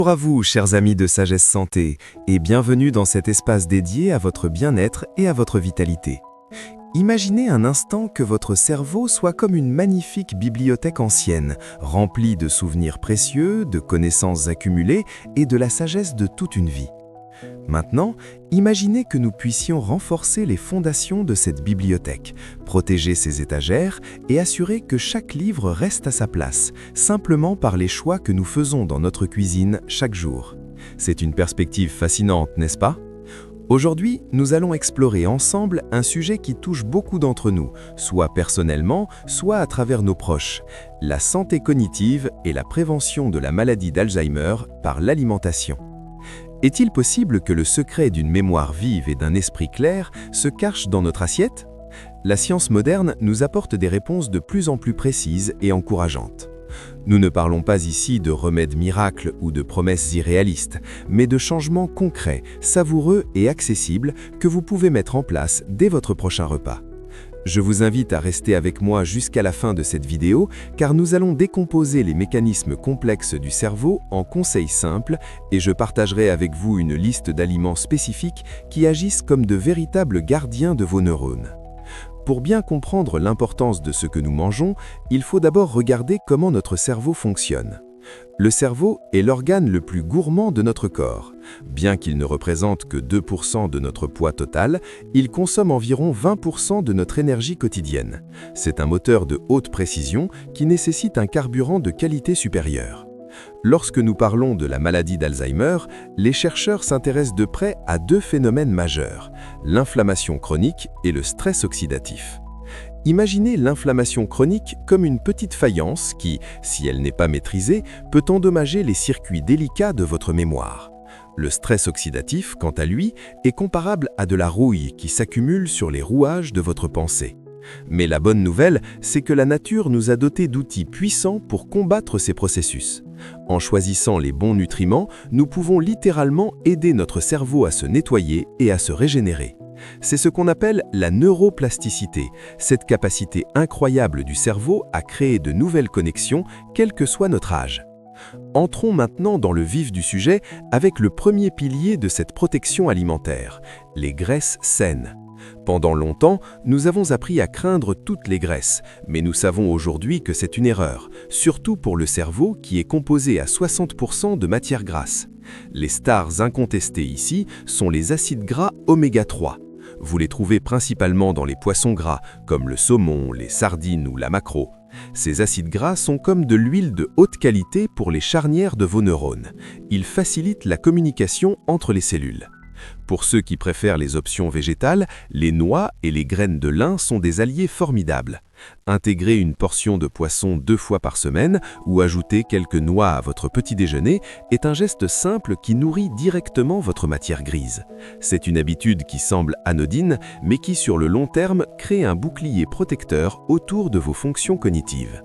Bonjour à vous, chers amis de Sagesse Santé, et bienvenue dans cet espace dédié à votre bien-être et à votre vitalité. Imaginez un instant que votre cerveau soit comme une magnifique bibliothèque ancienne, remplie de souvenirs précieux, de connaissances accumulées et de la sagesse de toute une vie. Maintenant, imaginez que nous puissions renforcer les fondations de cette bibliothèque, protéger ses étagères et assurer que chaque livre reste à sa place, simplement par les choix que nous faisons dans notre cuisine chaque jour. C'est une perspective fascinante, n'est-ce pas? Aujourd'hui, nous allons explorer ensemble un sujet qui touche beaucoup d'entre nous, soit personnellement, soit à travers nos proches, la santé cognitive et la prévention de la maladie d'Alzheimer par l'alimentation. Est-il possible que le secret d'une mémoire vive et d'un esprit clair se cache dans notre assiette? La science moderne nous apporte des réponses de plus en plus précises et encourageantes. Nous ne parlons pas ici de remèdes miracles ou de promesses irréalistes, mais de changements concrets, savoureux et accessibles que vous pouvez mettre en place dès votre prochain repas. Je vous invite à rester avec moi jusqu'à la fin de cette vidéo, car nous allons décomposer les mécanismes complexes du cerveau en conseils simples et je partagerai avec vous une liste d'aliments spécifiques qui agissent comme de véritables gardiens de vos neurones. Pour bien comprendre l'importance de ce que nous mangeons, il faut d'abord regarder comment notre cerveau fonctionne. Le cerveau est l'organe le plus gourmand de notre corps. Bien qu'il ne représente que 2% de notre poids total, il consomme environ 20% de notre énergie quotidienne. C'est un moteur de haute précision qui nécessite un carburant de qualité supérieure. Lorsque nous parlons de la maladie d'Alzheimer, les chercheurs s'intéressent de près à deux phénomènes majeurs, l'inflammation chronique et le stress oxydatif. Imaginez l'inflammation chronique comme une petite faïence qui, si elle n'est pas maîtrisée, peut endommager les circuits délicats de votre mémoire. Le stress oxydatif, quant à lui, est comparable à de la rouille qui s'accumule sur les rouages de votre pensée. Mais la bonne nouvelle, c'est que la nature nous a dotés d'outils puissants pour combattre ces processus. En choisissant les bons nutriments, nous pouvons littéralement aider notre cerveau à se nettoyer et à se régénérer. C'est ce qu'on appelle la neuroplasticité, cette capacité incroyable du cerveau à créer de nouvelles connexions, quel que soit notre âge. Entrons maintenant dans le vif du sujet avec le premier pilier de cette protection alimentaire, les graisses saines. Pendant longtemps, nous avons appris à craindre toutes les graisses, mais nous savons aujourd'hui que c'est une erreur, surtout pour le cerveau qui est composé à 60% de matières grasses. Les stars incontestées ici sont les acides gras oméga 3. Vous les trouvez principalement dans les poissons gras, comme le saumon, les sardines ou la maquereau. Ces acides gras sont comme de l'huile de haute qualité pour les charnières de vos neurones. Ils facilitent la communication entre les cellules. Pour ceux qui préfèrent les options végétales, les noix et les graines de lin sont des alliés formidables. Intégrer une portion de poisson 2 fois par semaine ou ajouter quelques noix à votre petit déjeuner est un geste simple qui nourrit directement votre matière grise. C'est une habitude qui semble anodine, mais qui sur le long terme crée un bouclier protecteur autour de vos fonctions cognitives.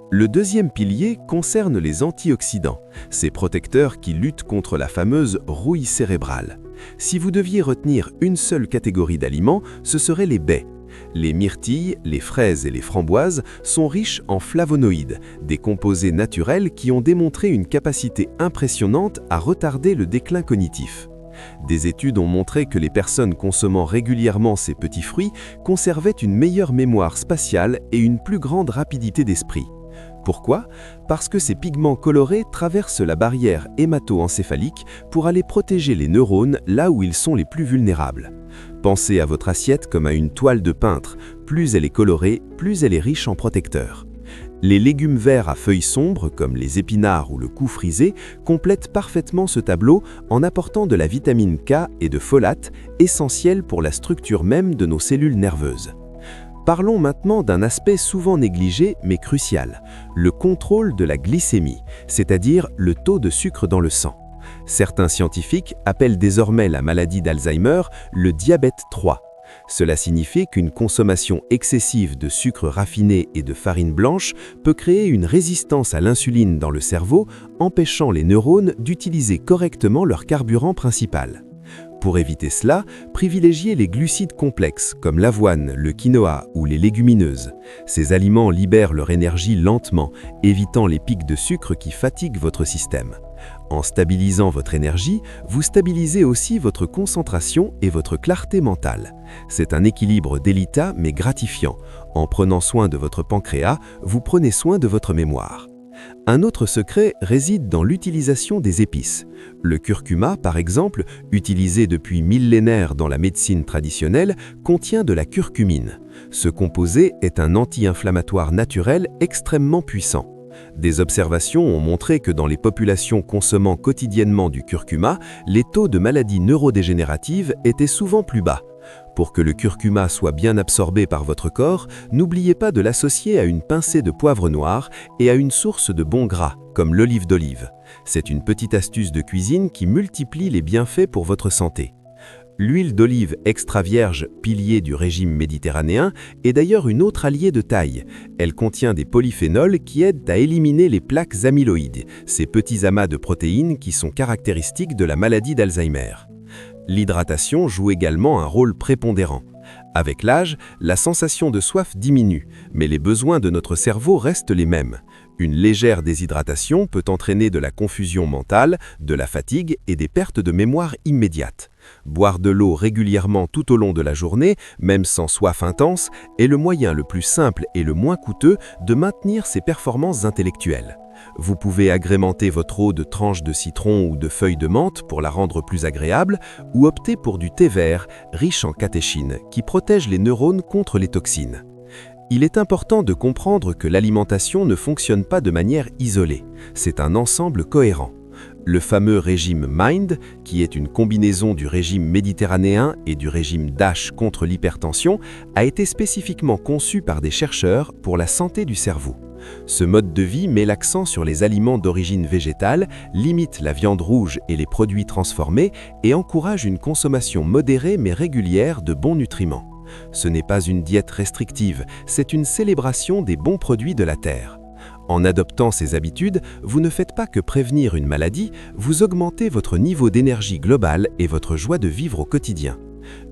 Le deuxième pilier concerne les antioxydants, ces protecteurs qui luttent contre la fameuse rouille cérébrale. Si vous deviez retenir une seule catégorie d'aliments, ce seraient les baies. Les myrtilles, les fraises et les framboises sont riches en flavonoïdes, des composés naturels qui ont démontré une capacité impressionnante à retarder le déclin cognitif. Des études ont montré que les personnes consommant régulièrement ces petits fruits conservaient une meilleure mémoire spatiale et une plus grande rapidité d'esprit. Pourquoi? Parce que ces pigments colorés traversent la barrière hémato-encéphalique pour aller protéger les neurones là où ils sont les plus vulnérables. Pensez à votre assiette comme à une toile de peintre. Plus elle est colorée, plus elle est riche en protecteurs. Les légumes verts à feuilles sombres, comme les épinards ou le cou frisé, complètent parfaitement ce tableau en apportant de la vitamine K et de folate, essentiels pour la structure même de nos cellules nerveuses. Parlons maintenant d'un aspect souvent négligé mais crucial, le contrôle de la glycémie, c'est-à-dire le taux de sucre dans le sang. Certains scientifiques appellent désormais la maladie d'Alzheimer le diabète 3. Cela signifie qu'une consommation excessive de sucre raffiné et de farine blanche peut créer une résistance à l'insuline dans le cerveau, empêchant les neurones d'utiliser correctement leur carburant principal. Pour éviter cela, privilégiez les glucides complexes comme l'avoine, le quinoa ou les légumineuses. Ces aliments libèrent leur énergie lentement, évitant les pics de sucre qui fatiguent votre système. En stabilisant votre énergie, vous stabilisez aussi votre concentration et votre clarté mentale. C'est un équilibre délicat mais gratifiant. En prenant soin de votre pancréas, vous prenez soin de votre mémoire. Un autre secret réside dans l'utilisation des épices. Le curcuma, par exemple, utilisé depuis millénaires dans la médecine traditionnelle, contient de la curcumine. Ce composé est un anti-inflammatoire naturel extrêmement puissant. Des observations ont montré que dans les populations consommant quotidiennement du curcuma, les taux de maladies neurodégénératives étaient souvent plus bas. Pour que le curcuma soit bien absorbé par votre corps, n'oubliez pas de l'associer à une pincée de poivre noir et à une source de bons gras, comme l'olive d'olive. C'est une petite astuce de cuisine qui multiplie les bienfaits pour votre santé. L'huile d'olive extra vierge, pilier du régime méditerranéen, est d'ailleurs une autre alliée de taille. Elle contient des polyphénols qui aident à éliminer les plaques amyloïdes, ces petits amas de protéines qui sont caractéristiques de la maladie d'Alzheimer. L'hydratation joue également un rôle prépondérant. Avec l'âge, la sensation de soif diminue, mais les besoins de notre cerveau restent les mêmes. Une légère déshydratation peut entraîner de la confusion mentale, de la fatigue et des pertes de mémoire immédiates. Boire de l'eau régulièrement tout au long de la journée, même sans soif intense, est le moyen le plus simple et le moins coûteux de maintenir ses performances intellectuelles. Vous pouvez agrémenter votre eau de tranches de citron ou de feuilles de menthe pour la rendre plus agréable, ou opter pour du thé vert, riche en catéchine, qui protège les neurones contre les toxines. Il est important de comprendre que l'alimentation ne fonctionne pas de manière isolée, c'est un ensemble cohérent. Le fameux régime MIND, qui est une combinaison du régime méditerranéen et du régime DASH contre l'hypertension, a été spécifiquement conçu par des chercheurs pour la santé du cerveau. Ce mode de vie met l'accent sur les aliments d'origine végétale, limite la viande rouge et les produits transformés et encourage une consommation modérée mais régulière de bons nutriments. Ce n'est pas une diète restrictive, c'est une célébration des bons produits de la terre. En adoptant ces habitudes, vous ne faites pas que prévenir une maladie, vous augmentez votre niveau d'énergie globale et votre joie de vivre au quotidien.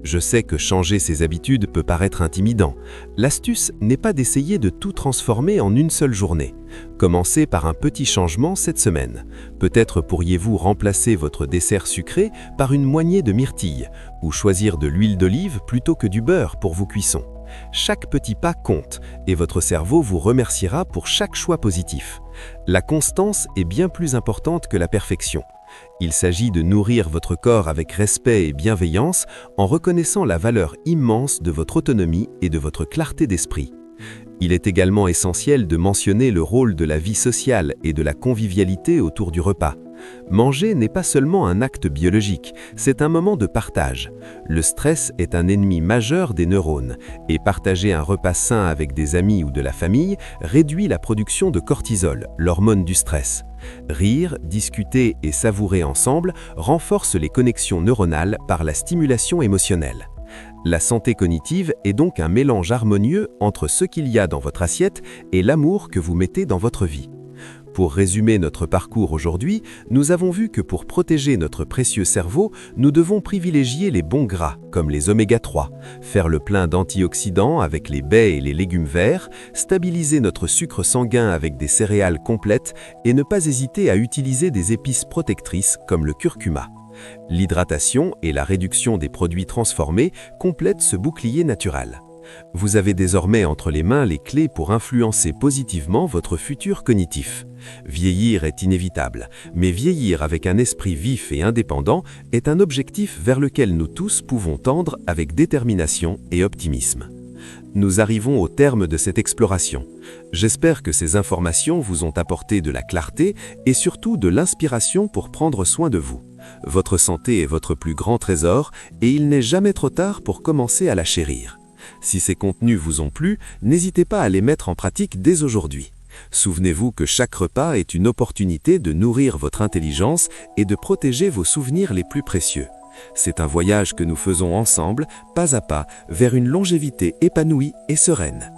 Je sais que changer ses habitudes peut paraître intimidant. L'astuce n'est pas d'essayer de tout transformer en une seule journée. Commencez par un petit changement cette semaine. Peut-être pourriez-vous remplacer votre dessert sucré par une moignée de myrtilles ou choisir de l'huile d'olive plutôt que du beurre pour vos cuissons. Chaque petit pas compte et votre cerveau vous remerciera pour chaque choix positif. La constance est bien plus importante que la perfection. Il s'agit de nourrir votre corps avec respect et bienveillance en reconnaissant la valeur immense de votre autonomie et de votre clarté d'esprit. Il est également essentiel de mentionner le rôle de la vie sociale et de la convivialité autour du repas. Manger n'est pas seulement un acte biologique, c'est un moment de partage. Le stress est un ennemi majeur des neurones, et partager un repas sain avec des amis ou de la famille réduit la production de cortisol, l'hormone du stress. Rire, discuter et savourer ensemble renforcent les connexions neuronales par la stimulation émotionnelle. La santé cognitive est donc un mélange harmonieux entre ce qu'il y a dans votre assiette et l'amour que vous mettez dans votre vie. Pour résumer notre parcours aujourd'hui, nous avons vu que pour protéger notre précieux cerveau, nous devons privilégier les bons gras, comme les oméga 3, faire le plein d'antioxydants avec les baies et les légumes verts, stabiliser notre sucre sanguin avec des céréales complètes et ne pas hésiter à utiliser des épices protectrices comme le curcuma. L'hydratation et la réduction des produits transformés complètent ce bouclier naturel. Vous avez désormais entre les mains les clés pour influencer positivement votre futur cognitif. Vieillir est inévitable, mais vieillir avec un esprit vif et indépendant est un objectif vers lequel nous tous pouvons tendre avec détermination et optimisme. Nous arrivons au terme de cette exploration. J'espère que ces informations vous ont apporté de la clarté et surtout de l'inspiration pour prendre soin de vous. Votre santé est votre plus grand trésor et il n'est jamais trop tard pour commencer à la chérir. Si ces contenus vous ont plu, n'hésitez pas à les mettre en pratique dès aujourd'hui. Souvenez-vous que chaque repas est une opportunité de nourrir votre intelligence et de protéger vos souvenirs les plus précieux. C'est un voyage que nous faisons ensemble, pas à pas, vers une longévité épanouie et sereine.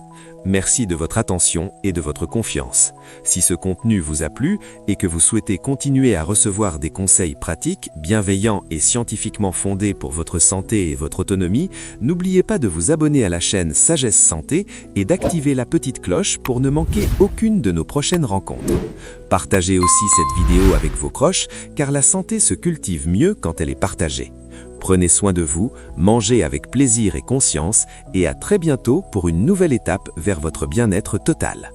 Merci de votre attention et de votre confiance. Si ce contenu vous a plu et que vous souhaitez continuer à recevoir des conseils pratiques, bienveillants et scientifiquement fondés pour votre santé et votre autonomie, n'oubliez pas de vous abonner à la chaîne Sagesse Santé et d'activer la petite cloche pour ne manquer aucune de nos prochaines rencontres. Partagez aussi cette vidéo avec vos proches, car la santé se cultive mieux quand elle est partagée. Prenez soin de vous, mangez avec plaisir et conscience, et à très bientôt pour une nouvelle étape vers votre bien-être total.